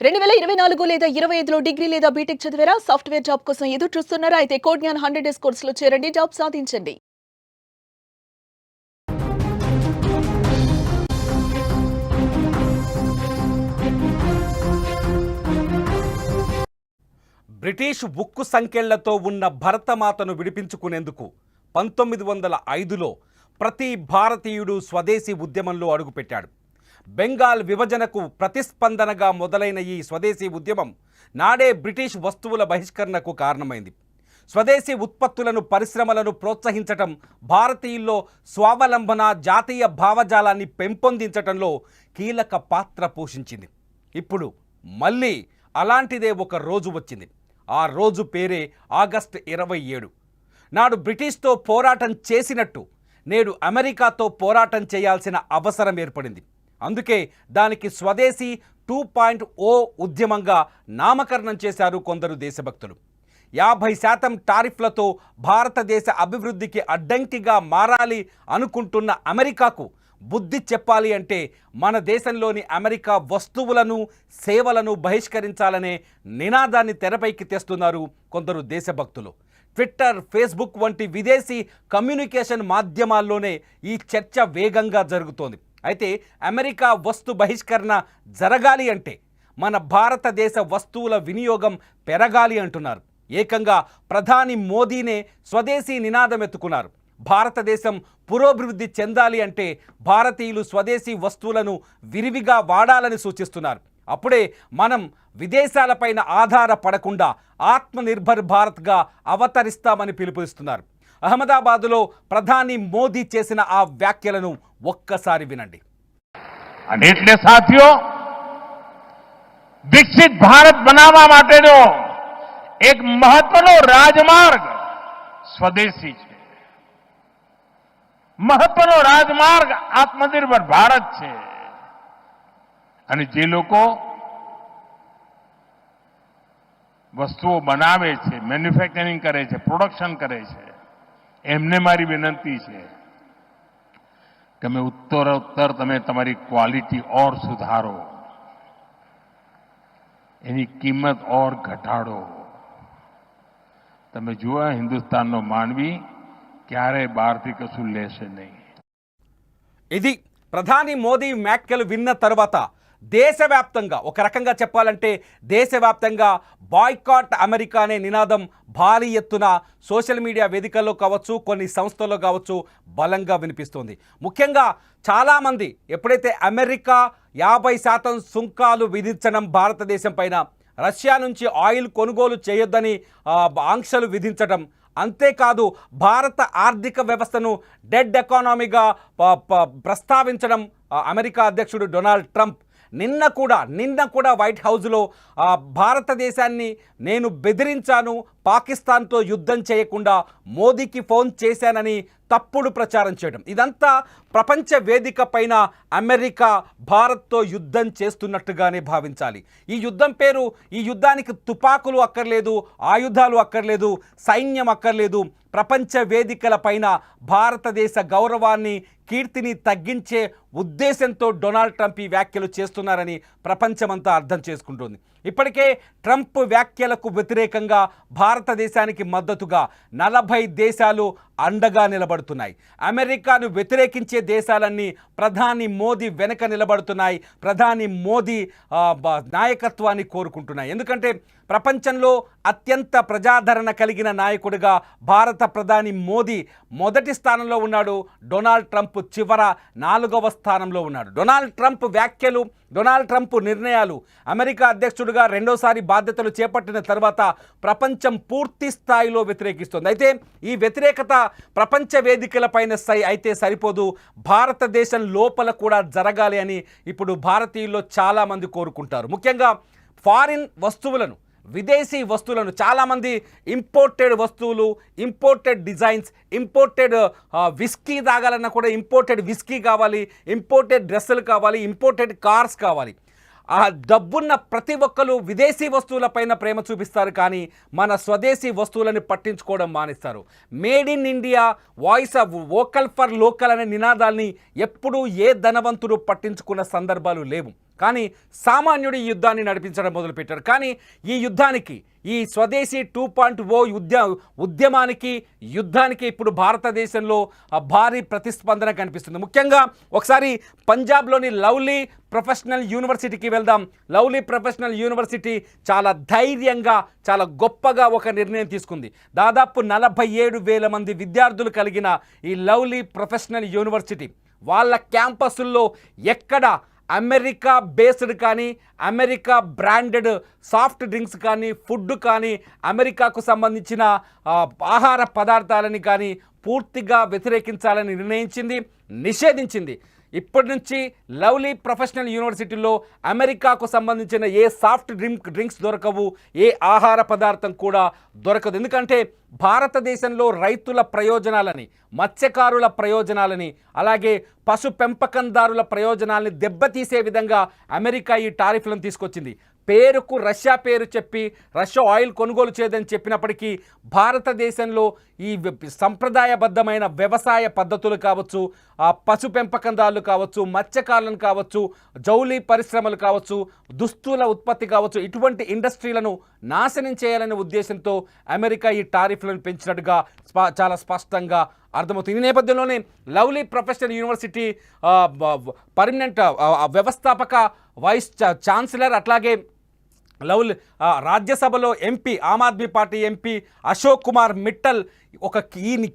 2024 లేదా 25లో డిగ్రీ లేదా బీటెక్ చదివారా? సాఫ్ట్‌వేర్ జాబ్ కోసం ఎదురు చూస్తున్నారా? అయితే కోడ్ జ్ఞాన్ 100 డేస్ కోర్సులో చేరండి. జాబ్ సాధించండి. బ్రిటిష్ ఉక్కు సంకెళ్లతో ఉన్న భరతమాతను విడిపించుకునేందుకు 1905లో ప్రతి భారతీయుడు స్వదేశీ ఉద్యమంలో అడుగుపెట్టాడు. బెంగాల్ విభజనకు ప్రతిస్పందనగా మొదలైన ఈ స్వదేశీ ఉద్యమం నాడే బ్రిటిష్ వస్తువుల బహిష్కరణకు కారణమైంది. స్వదేశీ ఉత్పత్తులను, పరిశ్రమలను ప్రోత్సహించటం, భారతీయుల్లో స్వావలంబన, జాతీయ భావజాలాన్ని పెంపొందించటంలో కీలక పాత్ర పోషించింది. ఇప్పుడు మళ్ళీ అలాంటిదే ఒక రోజు వచ్చింది. ఆ రోజు పేరే ఆగస్టు 27. నాడు బ్రిటిష్తో పోరాటం చేసినట్టు నేడు అమెరికాతో పోరాటం చేయాల్సిన అవసరం ఏర్పడింది. అందుకే దానికి స్వదేశీ 2.0 ఉద్యమంగా నామకరణం చేశారు కొందరు దేశభక్తులు. 50% టారిఫ్లతో భారతదేశ అభివృద్ధికి అడ్డంకిగా మారాలి అనుకుంటున్న అమెరికాకు బుద్ధి చెప్పాలి అంటే మన దేశంలోని అమెరికా వస్తువులను, సేవలను బహిష్కరించాలనే నినాదాన్ని తెరపైకి తెస్తున్నారు కొందరు దేశభక్తులు. ట్విట్టర్, ఫేస్బుక్ వంటి విదేశీ కమ్యూనికేషన్ మాధ్యమాల్లోనే ఈ చర్చ వేగంగా జరుగుతోంది. అయితే అమెరికా వస్తు బహిష్కరణ జరగాలి అంటే మన భారతదేశ వస్తువుల వినియోగం పెరగాలి అంటున్నారు. ఏకంగా ప్రధాని మోదీనే స్వదేశీ నినాదం ఎత్తుకున్నారు. భారతదేశం పురోభివృద్ధి చెందాలి అంటే భారతీయులు స్వదేశీ వస్తువులను విరివిగా వాడాలని సూచిస్తున్నారు. అప్పుడే మనం విదేశాలపైన ఆధారపడకుండా ఆత్మనిర్భర్ భారత్గా అవతరిస్తామని పిలుపునిస్తున్నారు. అహ్మదాబాదులో ప్రధాని మోదీ చేసిన ఆ వ్యాఖ్యలను ఒక్కసారి వినండి. એટલે સાથીઓ, વિકસિત ભારત બનાવવા માટેનો એક મહત્વનો રાજમાર્ગ સ્વદેશી છે. મહત્વનો રાજમાર્ગ આત્મનિર્ભર ભારત છે. અને જે લોકો વસ્તુઓ બનાવે છે, મેન્યુફેક્ચરિંગ કરે છે, પ્રોડક્શન કરે છે, એમને મારી વિનંતી છે કે मैं उत्तरोत्तर તમે તમારી ક્વોલિટી और સુધારો, એની કિંમત और ઘટાડો. તમે જુઓ હિન્દુસ્તાનનો માનવી ક્યારે બહારથી કશું લેશે નહીં. ఇది ప్రధాని మోదీ వ్యాఖ్యలు విన్న తర్వాత దేశవ్యాప్తంగా, ఒక రకంగా చెప్పాలంటే దేశవ్యాప్తంగా బాయ్కాట్ అమెరికా అనే నినాదం భారీ ఎత్తున సోషల్ మీడియా వేదికల్లో కావచ్చు, కొన్ని సంస్థల్లో కావచ్చు బలంగా వినిపిస్తుంది. ముఖ్యంగా చాలామంది ఎప్పుడైతే అమెరికా 50% సుంకాలు విధించడం భారతదేశం పైన, రష్యా నుంచి ఆయిల్ కొనుగోలు చేయొద్దని ఆంక్షలు విధించడం, అంతేకాదు భారత ఆర్థిక వ్యవస్థను డెడ్ ఎకానమీగా ప్రస్తావించడం అమెరికా అధ్యక్షుడు డొనాల్డ్ ట్రంప్ నిన్న కూడా వైట్ హౌస్లో భారతదేశాన్ని నేను బెదిరించాను, పాకిస్తాన్తో యుద్ధం చేయకుండా మోదీకి ఫోన్ చేశానని తప్పుడు ప్రచారం చేయడం, ఇదంతా ప్రపంచ వేదిక పైన అమెరికా భారత్తో యుద్ధం చేస్తున్నట్టుగానే భావించాలి. ఈ యుద్ధం పేరు, ఈ యుద్ధానికి తుపాకులు అక్కర్లేదు, ఆయుధాలు అక్కర్లేదు, సైన్యం అక్కర్లేదు. ప్రపంచ వేదికల పైన భారతదేశ గౌరవాన్ని, కీర్తిని తగ్గించే ఉద్దేశంతో డొనాల్డ్ ట్రంప్ ఈ వ్యాఖ్యలు చేస్తున్నారని ప్రపంచమంతా అర్థం చేసుకుంటుంది. ఇప్పటికే ట్రంప్ వ్యాఖ్యలకు వ్యతిరేకంగా భారతదేశానికి మద్దతుగా 40 దేశాలు అండగా నిలబడుతున్నాయి. అమెరికాను వ్యతిరేకించే దేశాలన్నీ ప్రధాని మోదీ వెనక నిలబడుతున్నాయి, ప్రధాని మోదీ నాయకత్వాన్ని కోరుకుంటున్నాయి. ఎందుకంటే ప్రపంచంలో అత్యంత ప్రజాదరణ కలిగిన నాయకుడిగా భారత ప్రధాని మోదీ మొదటి స్థానంలో ఉన్నాడు. డొనాల్డ్ ట్రంప్ చివర 4వ స్థానంలో ఉన్నాడు. డొనాల్డ్ ట్రంప్ వ్యాఖ్యలు, డొనాల్డ్ ట్రంప్ నిర్ణయాలు, అమెరికా అధ్యక్షుడిగా రెండోసారి బాధ్యతలు చేపట్టిన తర్వాత ప్రపంచం పూర్తి స్థాయిలో వ్యతిరేకిస్తుంది. అయితే ఈ వ్యతిరేకత ప్రపంచ వేదికలపైన అయితే సరిపోదు, భారతదేశం లోపల కూడా జరగాలి అని ఇప్పుడు భారతీయుల్లో చాలామంది కోరుకుంటారు. ముఖ్యంగా ఫారిన్ వస్తువులను, విదేశీ వస్తువులను, చాలామంది ఇంపోర్టెడ్ వస్తువులు, ఇంపోర్టెడ్ డిజైన్స్, ఇంపోర్టెడ్ విస్కీ తాగాలన్నా కూడా ఇంపోర్టెడ్ విస్కీ కావాలి, ఇంపోర్టెడ్ డ్రెస్సులు కావాలి, ఇంపోర్టెడ్ కార్స్ కావాలి. ఆ డబ్బున్న ప్రతి ఒక్కరు విదేశీ వస్తువులపైన ప్రేమ చూపిస్తారు, కానీ మన స్వదేశీ వస్తువులను పట్టించుకోవడం మానేస్తారు. Made in India, voice of vocal for local అనే నినాదాల్ని ఎప్పుడూ ఏ ధనవంతుడు పట్టించుకున్న సందర్భాలు లేవు. కానీ సామాన్యుడు ఈ యుద్ధాన్ని నడిపించడం మొదలుపెట్టాడు. కానీ ఈ యుద్ధానికి, ఈ స్వదేశీ 2.0 ఉద్యమానికి, యుద్ధానికి ఇప్పుడు భారతదేశంలో భారీ ప్రతిస్పందన కనిపిస్తుంది. ముఖ్యంగా ఒకసారి పంజాబ్లోని లవ్లీ ప్రొఫెషనల్ యూనివర్సిటీకి వెళ్దాం. లవ్లీ ప్రొఫెషనల్ యూనివర్సిటీ చాలా ధైర్యంగా, చాలా గొప్పగా ఒక నిర్ణయం తీసుకుంది. దాదాపు 47,000 మంది విద్యార్థులు కలిగిన ఈ లవ్లీ ప్రొఫెషనల్ యూనివర్సిటీ వాళ్ళ క్యాంపస్ల్లో ఎక్కడ అమెరికా బేస్డ్ కానీ, అమెరికా బ్రాండెడ్ సాఫ్ట్ డ్రింక్స్ కానీ, ఫుడ్ కానీ, అమెరికాకు సంబంధించిన ఆహార పదార్థాలని కానీ పూర్తిగా వ్యతిరేకించాలని నిర్ణయించింది, నిషేధించింది. ఇప్పటి నుంచి లవ్లీ ప్రొఫెషనల్ యూనివర్సిటీలో అమెరికాకు సంబంధించిన ఏ సాఫ్ట్ డ్రింక్స్ దొరకవు, ఏ ఆహార పదార్థం కూడా దొరకదు. ఎందుకంటే భారతదేశంలో రైతుల ప్రయోజనాలని, మత్స్యకారుల ప్రయోజనాలని, అలాగే పశు పెంపకందారుల ప్రయోజనాలని దెబ్బతీసే విధంగా అమెరికా ఈ టారిఫ్లను తీసుకొచ్చింది. పేరుకు రష్యా పేరు చెప్పి రష్యా ఆయిల్ కొనుగోలు చేయదని చెప్పినప్పటికీ భారతదేశంలో ఈ సంప్రదాయబద్ధమైన వ్యవసాయ పద్ధతులు కావచ్చు, పశు పెంపకందారులు కావచ్చు, మత్స్యకారులను కావచ్చు, జౌళి పరిశ్రమలు కావచ్చు, దుస్తుల ఉత్పత్తి కావచ్చు, ఇటువంటి ఇండస్ట్రీలను నాశనం చేయాలనే ఉద్దేశంతో అమెరికా ఈ టారిఫ్లను పెంచినట్టుగా చాలా స్పష్టంగా అర్థమవుతుంది. ఈ నేపథ్యంలోనే లవ్లీ ప్రొఫెషనల్ యూనివర్సిటీ పర్మనెంట్ వ్యవస్థాపక వైస్ ఛాన్సలర్, అట్లాగే రాజ్యసభలో MP, Aam Aadmi party MP Ashok Kumar Mittal ఒక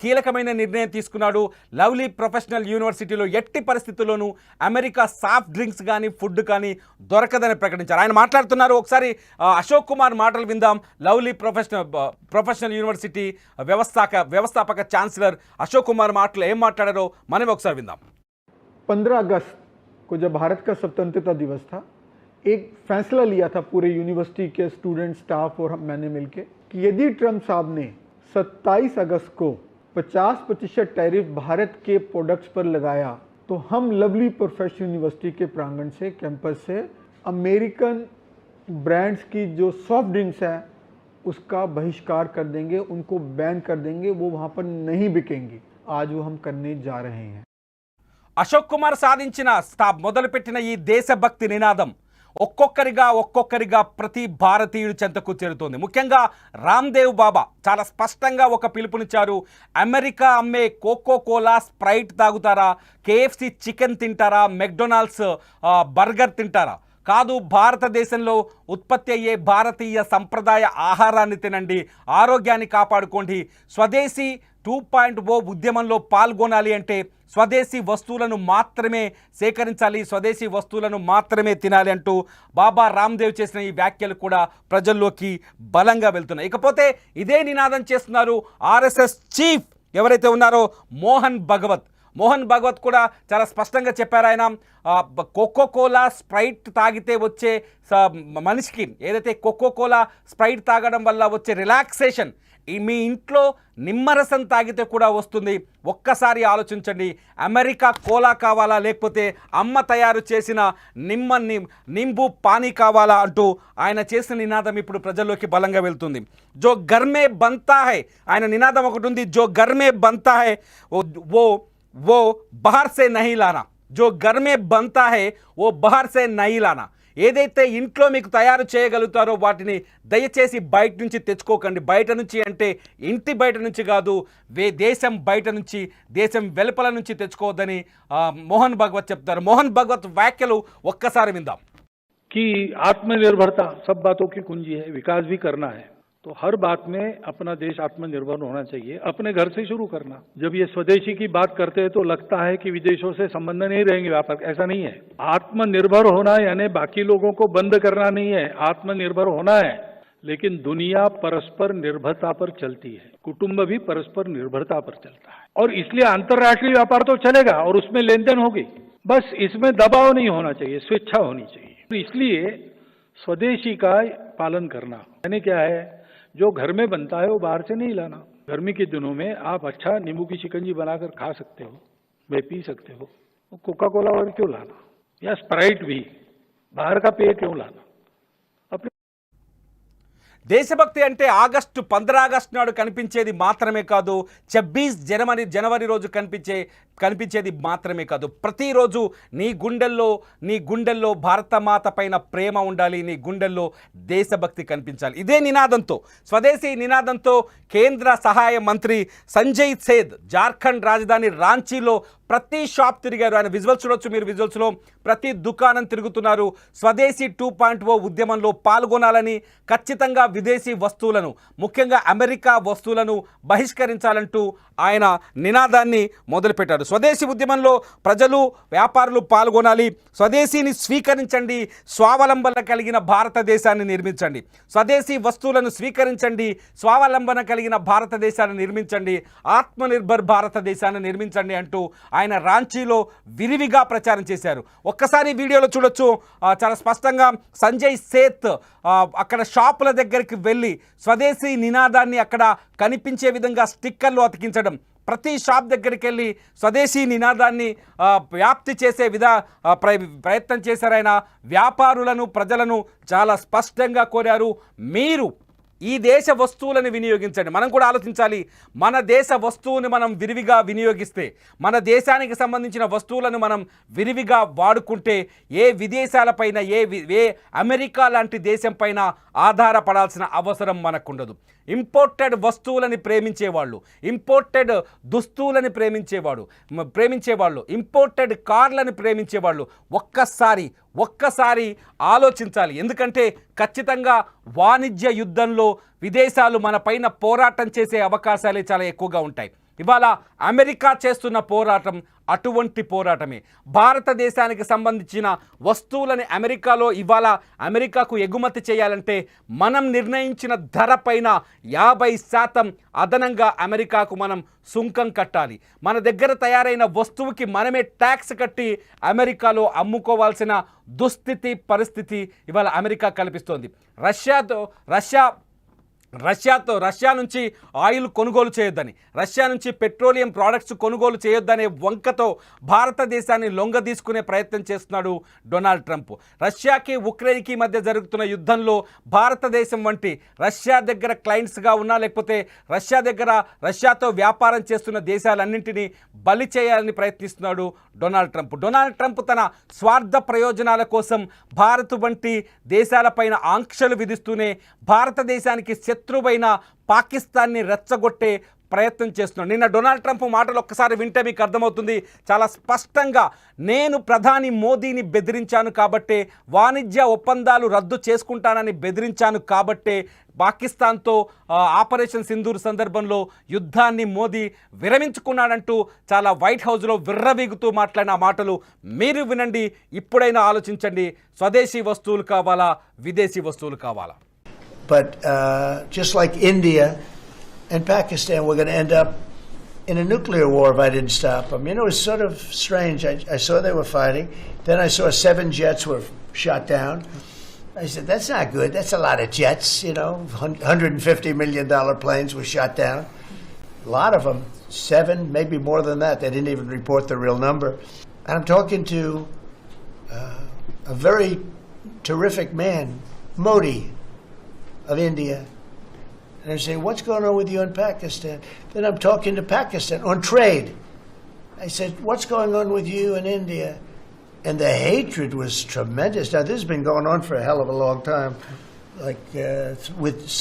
కీలకమైన నిర్ణయం తీసుకున్నాడు. లవ్లీ ప్రొఫెషనల్ యూనివర్సిటీలో ఎట్టి పరిస్థితుల్లోనూ అమెరికా సాఫ్ట్ డ్రింక్స్ కానీ, ఫుడ్ కానీ దొరకదని ప్రకటించారు. ఆయన మాట్లాడుతున్నారు. ఒకసారి అశోక్ కుమార్ మాటలు విందాం. లవ్లీ ప్రొఫెషనల్ యూనివర్సిటీ వ్యవస్థాపక ఛాన్సలర్ అశోక్ కుమార్ మాటలు ఏం మాట్లాడారో మనం ఒకసారి విందాం. 15 अगस्त को जब भारत का स्वतंत्रता दिवस था, एक फैसला लिया था पूरे यूनिवर्सिटी के स्टूडेंट, स्टाफ और मैंने मिलकर कि यदि ट्रम्प साहब ने 27 अगस्त को 50% टैरिफ भारत के प्रोडक्ट्स पर लगाया तो हम लवली प्रोफेशनल यूनिवर्सिटी के प्रांगण से, कैंपस से अमेरिकन ब्रांड्स की जो सॉफ्ट ड्रिंक्स है उसका बहिष्कार कर देंगे, उनको बैन कर देंगे, वो वहाँ पर नहीं बिकेंगी. आज वो हम करने जा रहे हैं. అశోక్ కుమార్ సాధించిన మొదలుపెట్టిన ఈ దేశభక్తి నినాదం ఒక్కొక్కరిగా ప్రతి భారతీయుడి చెంతకు చేరుతోంది. ముఖ్యంగా రామ్దేవ్ బాబా చాలా స్పష్టంగా ఒక పిలుపునిచ్చారు. అమెరికా అమ్మే కోకో కోలా, స్ప్రైట్ తాగుతారా, కేఎఫ్సి చికెన్ తింటారా, మెక్డొనాల్డ్స్ బర్గర్ తింటారా? కాదు, భారతదేశంలో ఉత్పత్తి అయ్యే భారతీయ సంప్రదాయ ఆహారాన్ని తినండి, ఆరోగ్యాన్ని కాపాడుకోండి. స్వదేశీ 2.0 ఉద్యమంలో పాల్గొనాలి అంటే స్వదేశీ వస్తువులను మాత్రమే సేకరించాలి, స్వదేశీ వస్తువులను మాత్రమే తినాలి అంటూ బాబా రామ్దేవ్ చేసిన ఈ వ్యాఖ్యలు కూడా ప్రజల్లోకి బలంగా వెళ్తున్నాయి. ఇకపోతే ఇదే నినాదం చేస్తున్నారు ఆర్ఎస్ఎస్ చీఫ్ ఎవరైతే ఉన్నారో మోహన్ భగవత్ కూడా చాలా స్పష్టంగా చెప్పారు. ఆయన కోకో కోలా, స్ప్రైట్ తాగితే వచ్చే మనిషికి ఏదైతే కోకో కోలా, స్ప్రైట్ తాగడం వల్ల వచ్చే రిలాక్సేషన్ మీ ఇంట్లో నిమ్మరసం తాగితే కూడా వస్తుంది. ఒక్కసారి ఆలోచించండి, అమెరికా కోలా కావాలా లేకపోతే అమ్మ తయారు చేసిన నింబు పానీ కావాలా అంటూ ఆయన చేసిన నినాదం ఇప్పుడు ప్రజల్లోకి బలంగా వెళ్తుంది. జో గర్మే బంతా హై, ఆయన నినాదం ఒకటి ఉంది, జో గర్మే బంతా హై वो बाहर से नहीं लाना, जो घर में बनता है वो बाहर से नहीं लाना. ఏదైతే ఇంట్లో మీకు తయారు చేయగలుగుతారో వాటిని దయచేసి బయట నుంచి తెచ్చుకోకండి. బయట నుంచి అంటే ఇంటి బయట నుంచి కాదు, దేశం బయట నుంచి, దేశం వెలుపల నుంచి తెచ్చుకోవద్దని మోహన్ భగవత్ చెప్తారు. మోహన్ భగవత్ వ్యాఖ్యలు ఒక్కసారి విందాం. कि आत्मनिर्भरता सब बातों की कुंजी है, विकास भी करना है तो हर बात में अपना देश आत्मनिर्भर होना चाहिए, अपने घर से शुरू करना. जब ये स्वदेशी की बात करते हैं तो लगता है कि विदेशों से संबंध नहीं रहेंगे व्यापार, ऐसा नहीं है. आत्मनिर्भर होना यानी बाकी लोगों को बंद करना नहीं है, आत्मनिर्भर होना है. लेकिन दुनिया परस्पर निर्भरता पर चलती है, कुटुंब भी परस्पर निर्भरता पर चलता है और इसलिए अंतर्राष्ट्रीय व्यापार तो चलेगा और उसमें लेन देन होगी, बस इसमें दबाव नहीं होना चाहिए, स्वेच्छा होनी चाहिए. तो इसलिए स्वदेशी का पालन करना यानी क्या है, जो घर में बनता है वो बाहर से नहीं लाना. गर्मी के दिनों में आप अच्छा नींबू की शिकंजी बनाकर खा सकते हो, वे पी सकते हो. कोका कोला और क्यों लाना, या स्प्राइट भी बाहर का पेय क्यों लाना. దేశభక్తి అంటే ఆగస్టు 15 ఆగస్టు నాడు కనిపించేది మాత్రమే కాదు, 26 జనవరి రోజు కనిపించేది మాత్రమే కాదు. ప్రతిరోజు నీ గుండెల్లో భారతమాత పైన ప్రేమ ఉండాలి, నీ గుండెల్లో దేశభక్తి కనిపించాలి. ఇదే నినాదంతో, స్వదేశీ నినాదంతో కేంద్ర సహాయ మంత్రి సంజయ్ సేథ్ జార్ఖండ్ రాజధాని రాంచీలో ప్రతి షాప్ తిరిగారు. ఆయన విజువల్స్ చూడొచ్చు, మీరు విజువల్స్లో ప్రతి దుకాణం తిరుగుతున్నారు. స్వదేశీ 2.0 ఉద్యమంలో పాల్గొనాలని, ఖచ్చితంగా విదేశీ వస్తువులను, ముఖ్యంగా అమెరికా వస్తువులను బహిష్కరించాలంటూ ఆయన నినాదాన్ని మొదలుపెట్టారు. స్వదేశీ ఉద్యమంలో ప్రజలు, వ్యాపారులు పాల్గొనాలి, స్వదేశీని స్వీకరించండి, స్వావలంబన కలిగిన భారతదేశాన్ని నిర్మించండి, స్వదేశీ వస్తువులను స్వీకరించండి, స్వావలంబన కలిగిన భారతదేశాన్ని నిర్మించండి, ఆత్మనిర్భర్ భారతదేశాన్ని నిర్మించండి అంటూ ఆయన రాంచీలో విరివిగా ప్రచారం చేశారు. ఒక్కసారి వీడియోలో చూడొచ్చు, చాలా స్పష్టంగా సంజయ్ సేత్ అక్కడ షాపుల దగ్గరికి వెళ్ళి స్వదేశీ నినాదాన్ని అక్కడ కనిపించే విధంగా స్టిక్కర్లు అతికించడం, ప్రతి షాప్ దగ్గరికి వెళ్ళి స్వదేశీ నినాదాన్ని వ్యాప్తి చేసే ప్రయత్నం చేశారు. ఆయన వ్యాపారులను, ప్రజలను చాలా స్పష్టంగా కోరారు, మీరు ఈ దేశ వస్తువులను వినియోగించండి. మనం కూడా ఆలోచించాలి, మన దేశ వస్తువుని మనం విరివిగా వినియోగిస్తే, మన దేశానికి సంబంధించిన వస్తువులను మనం విరివిగా వాడుకుంటే ఏ విదేశాలపైన, ఏ అమెరికా లాంటి దేశం పైన ఆధారపడాల్సిన అవసరం మనకుండదు. ఇంపోర్టెడ్ వస్తువులని ప్రేమించేవాళ్ళు, ఇంపోర్టెడ్ దుస్తువులని ప్రేమించేవాళ్ళు, ఇంపోర్టెడ్ కార్లను ప్రేమించేవాళ్ళు ఒక్కసారి ఆలోచించాలి. ఎందుకంటే ఖచ్చితంగా వాణిజ్య యుద్ధంలో విదేశాలు మన పైన పోరాటం చేసే అవకాశాలే చాలా ఎక్కువగా ఉంటాయి. ఇవాళ అమెరికా చేస్తున్న పోరాటం అటువంటి పోరాటమే. భారతదేశానికి సంబంధించిన వస్తువులని ఇవాళ అమెరికాకు ఎగుమతి చేయాలంటే మనం నిర్ణయించిన ధర పైన 50% అదనంగా అమెరికాకు మనం సుంకం కట్టాలి. మన దగ్గర తయారైన వస్తువుకి మనమే ట్యాక్స్ కట్టి అమెరికాలో అమ్ముకోవాల్సిన పరిస్థితి ఇవాళ అమెరికా కల్పిస్తోంది. రష్యా నుంచి ఆయిల్ కొనుగోలు చేయొద్దని, రష్యా నుంచి పెట్రోలియం ప్రోడక్ట్స్ కొనుగోలు చేయొద్దనే వంకతో భారతదేశాన్ని లొంగ తీసుకునే ప్రయత్నం చేస్తున్నాడు డొనాల్డ్ ట్రంప్. రష్యాకి ఉక్రెయిన్కి మధ్య జరుగుతున్న యుద్ధంలో భారతదేశం వంటి రష్యా దగ్గర క్లయింట్స్గా ఉన్నా, లేకపోతే రష్యాతో వ్యాపారం చేస్తున్న దేశాలన్నింటినీ బలి చేయాలని ప్రయత్నిస్తున్నాడు డొనాల్డ్ ట్రంప్ తన స్వార్థ ప్రయోజనాల కోసం భారత్ వంటి దేశాలపైన ఆంక్షలు విధిస్తూనే భారతదేశానికి శత్రువైన పాకిస్తాన్ని రెచ్చగొట్టే ప్రయత్నం చేస్తున్నాడు. నిన్న డొనాల్డ్ ట్రంప్ మాటలు ఒక్కసారి వింటే మీకు అర్థమవుతుంది. చాలా స్పష్టంగా, నేను ప్రధాని మోదీని బెదిరించాను కాబట్టే, వాణిజ్య ఒప్పందాలు రద్దు చేసుకుంటానని బెదిరించాను కాబట్టే పాకిస్తాన్తో ఆపరేషన్ సింధూర్ సందర్భంలో యుద్ధాన్ని మోదీ విరమించుకున్నాడంటూ చాలా వైట్ హౌస్లో విర్రవీగుతూ మాట్లాడిన మాటలు మీరు వినండి. ఇప్పుడైనా ఆలోచించండి, స్వదేశీ వస్తువులు కావాలా, విదేశీ వస్తువులు కావాలా? But just like India and Pakistan, we're going to end up in a nuclear war if I didn't stop them. You know, it's sort of strange. I saw they were fighting. Then I saw 7 jets were shot down. I said, that's not good. That's a lot of jets, you know. $150 million planes were shot down. A lot of them, 7, maybe more than that. They didn't even report the real number. And I'm talking to a very terrific man, Modi, of India, and I say, what's going on with you in Pakistan? Then I'm talking to Pakistan on trade. I said, what's going on with you in India? And the hatred was tremendous. Now, this has been going on for a hell of a long time, like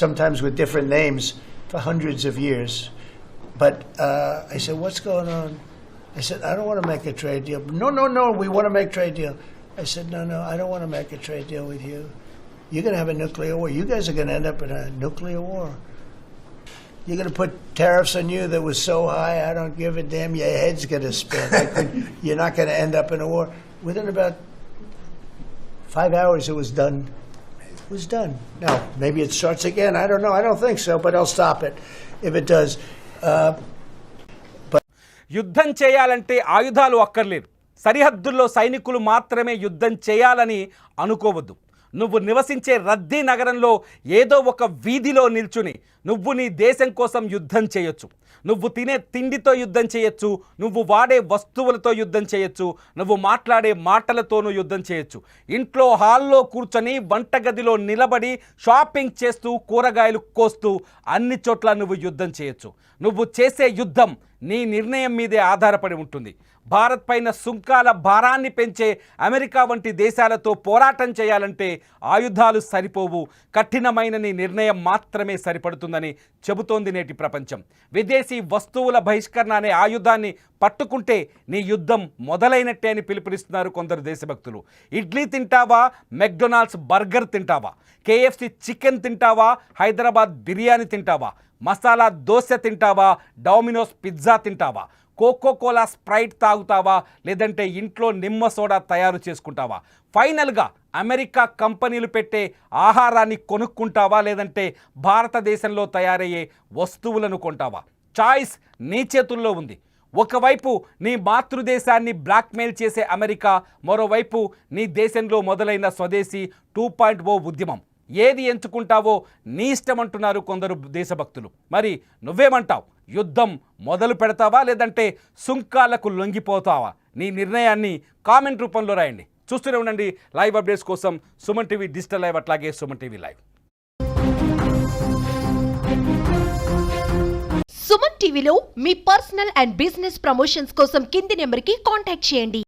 sometimes with different names for hundreds of years. But I said, what's going on? I said, I don't want to make a trade deal. No, we want to make a trade deal. I said, no, I don't want to make a trade deal with you. You're going to have a nuclear war. You guys are going to end up in a nuclear war. You're going to put tariffs on you that was so high, I don't give a damn. Your head's going to spin. You're not going to end up in a war. Within about 5 hours, it was done. It was done. Now, maybe it starts again. I don't know. I don't think so, but I'll stop it if it does. యుద్ధం చేయాలంటే ఆయుధాలు అక్కర్లేదు. సరిహద్దుల్లో సైనికులు మాత్రమే యుద్ధం చేయాలని అనుకోవద్దు. నువ్వు నివసించే రద్దీ నగరంలో ఏదో ఒక వీధిలో నిల్చుని నువ్వు నీ దేశం కోసం యుద్ధం చేయొచ్చు. నువ్వు తినే తిండితో యుద్ధం చేయొచ్చు, నువ్వు వాడే వస్తువులతో యుద్ధం చేయొచ్చు, నువ్వు మాట్లాడే మాటలతోనూ యుద్ధం చేయొచ్చు. ఇంట్లో హాల్లో కూర్చొని వంటగదిలో నిలబడి షాపింగ్ చేస్తూ కూరగాయలు కోస్తూ అన్ని చోట్ల నువ్వు యుద్ధం చేయొచ్చు. నువ్వు చేసే యుద్ధం నీ నిర్ణయం మీదే ఆధారపడి ఉంటుంది. భారత్ పైన సుంకాల భారాన్ని పెంచే అమెరికా వంటి దేశాలతో పోరాటం చేయాలంటే ఆయుధాలు సరిపోవు, కఠినమైన నీ నిర్ణయం మాత్రమే సరిపడుతుందని చెబుతోంది నేటి ప్రపంచం. విదేశీ వస్తువుల బహిష్కరణ అనే ఆయుధాన్ని పట్టుకుంటే నీ యుద్ధం మొదలైనట్టే అని పిలుపునిస్తున్నారు కొందరు దేశభక్తులు. ఇడ్లీ తింటావా, మెక్డొనాల్డ్స్ బర్గర్ తింటావా, KFC చికెన్ తింటావా, హైదరాబాద్ బిర్యానీ తింటావా, మసాలా దోశ తింటావా, డొమినోస్ పిజ్జా తింటావా, కోకోకోలా స్ప్రైట్ తాగుతావా, లేదంటే ఇంట్లో నిమ్మ సోడా తయారు చేసుకుంటావా, ఫైనల్గా అమెరికా కంపెనీలు పెట్టే ఆహారాన్ని కొనుక్కుంటావా, లేదంటే భారతదేశంలో తయారయ్యే వస్తువులను కొంటావా? చాయిస్ నీ చేతుల్లో ఉంది. ఒకవైపు నీ మాతృదేశాన్ని బ్లాక్మెయిల్ చేసే అమెరికా, మరోవైపు నీ దేశంలో మొదలైన స్వదేశీ 2.0 ఉద్యమం. ఏది ఎంచుకుంటావో నీ ఇష్టం అంటున్నారు కొందరు దేశభక్తులు. మరి నువ్వేమంటావు? యుద్ధం మొదలు పెడతావా, లేదంటే సుంకాలకు లొంగిపోతావా? నీ నిర్ణయాన్ని కామెంట్ రూపంలో రాయండి. చూస్తూనే ఉండండి లైవ్ అప్డేట్స్ కోసం సుమన్ టీవీ డిజిటల్ లైవ్, అట్లాగే సుమన్ టీవీ లైవ్. సుమన్ టీవీలో మీ పర్సనల్ అండ్ బిజినెస్ ప్రమోషన్స్ కోసం కింది నెంబర్కి కాంటాక్ట్ చేయండి.